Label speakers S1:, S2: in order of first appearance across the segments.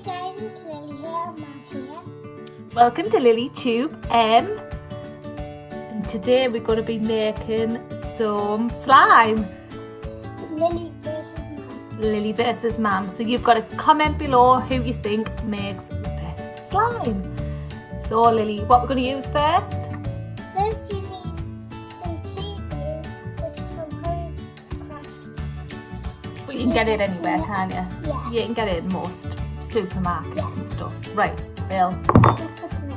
S1: guys, it's Lily here, Mum here.
S2: Welcome to Lily Tube and today we're going to be making some slime. Lily versus Mum. So you've got to comment below who you think makes the best slime. So Lily, what we're going to use first?
S1: First you need some clay glue, which is from hobbycraft.
S2: But you can get it anywhere, can't you?
S1: Yeah.
S2: You can get it in most supermarkets and stuff. Right, Bill.
S1: Let's put them in.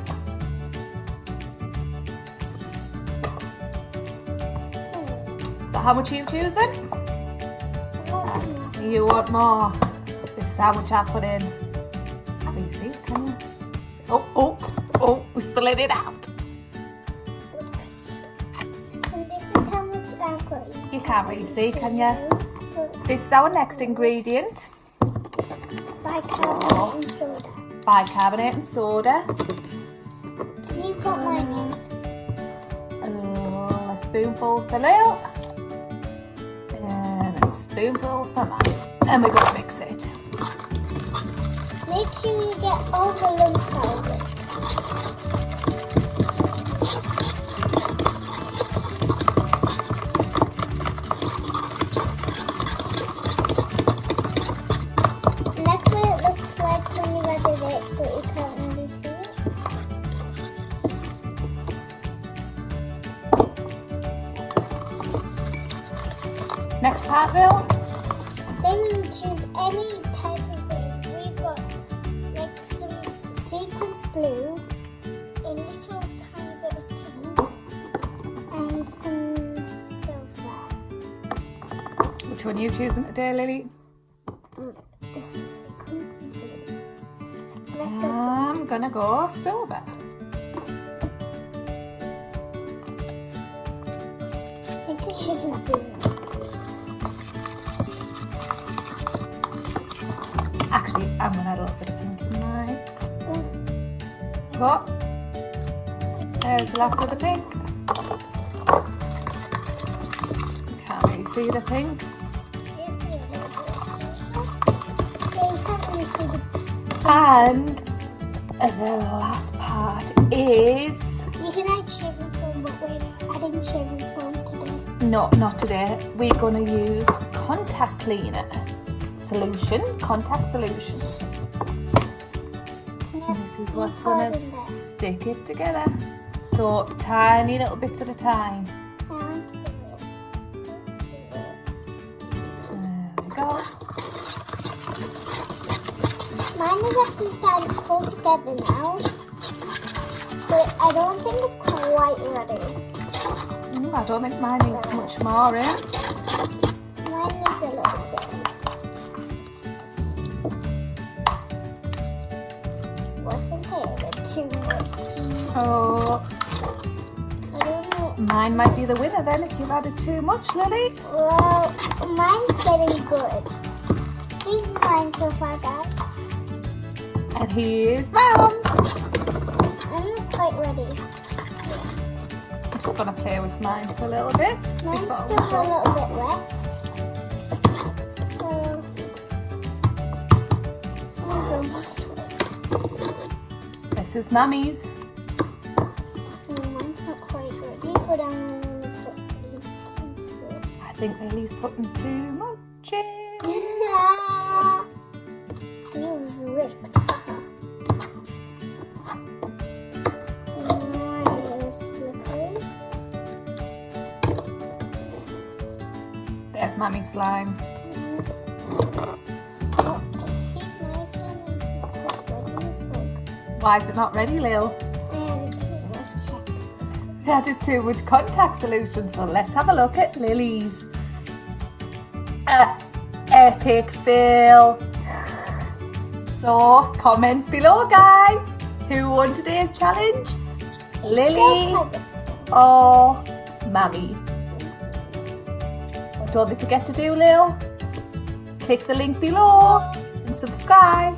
S2: So how much are you choosing?
S1: Lots more.
S2: You want more? This is how much I put in. Can you see? Can you? Oh, we're spilling it out.
S1: Oops. And this is how much I've got.
S2: You can't really see, can you? This is our next ingredient.
S1: Bicarbonate and soda.
S2: Bicarbonate and soda.
S1: You've got mine in.
S2: A spoonful for Lil. And a spoonful for Mum. And we're going to mix it.
S1: Make sure you get all the lumps out of it. And that's what it looks like when you edit it, but you can't really see it.
S2: Next part, Lil.
S1: Then you choose any type of base. We've got like some sequins blue, a little tiny bit of pink, and some silver.
S2: Which one are you choosing today, Lily?
S1: The sequins blue.
S2: I'm gonna go silver.
S1: I think it is a zero.
S2: Actually, I'm gonna add a little bit of pink in mine. What? There's the last of the pink. Can't really see the pink. And the last part is...
S1: You can add shaving foam, but we're not adding shaving foam today.
S2: No, not today. We're gonna use contact cleaner solution. Contact solution. And this is what's gonna stick it together. So tiny little bits at a time. There we go.
S1: Mine is actually starting to pull together now, but I don't think it's quite ready.
S2: I don't think mine needs much more in.
S1: Mine needs a little bit. I think I added too much.
S2: Oh,
S1: I don't know.
S2: mine might be the winner then if you've added too much, Lily.
S1: Well, mine's getting good. These are mine so far, guys.
S2: And here's Mum's.
S1: I'm not quite ready.
S2: I'm just gonna play with mine for a little bit.
S1: Mine's
S2: before we
S1: still a
S2: go.
S1: little bit wet.
S2: This is Mummy's.
S1: Mine's not quite ready, but I'm going to put it into it.
S2: I think Lily's putting too much in.
S1: You ripped. Mine is slippery.
S2: There's Mummy's slime.
S1: Oh, here's my slime and it's not quite ready. It's like
S2: Why is it not ready, Lil?
S1: I added too much.
S2: We added too much contact solution, so let's have a look at Lily's. Epic fail. So comment below, guys. Who won today's challenge? Lily or Mummy? What don't forget to do, Lil? Click the link below and subscribe.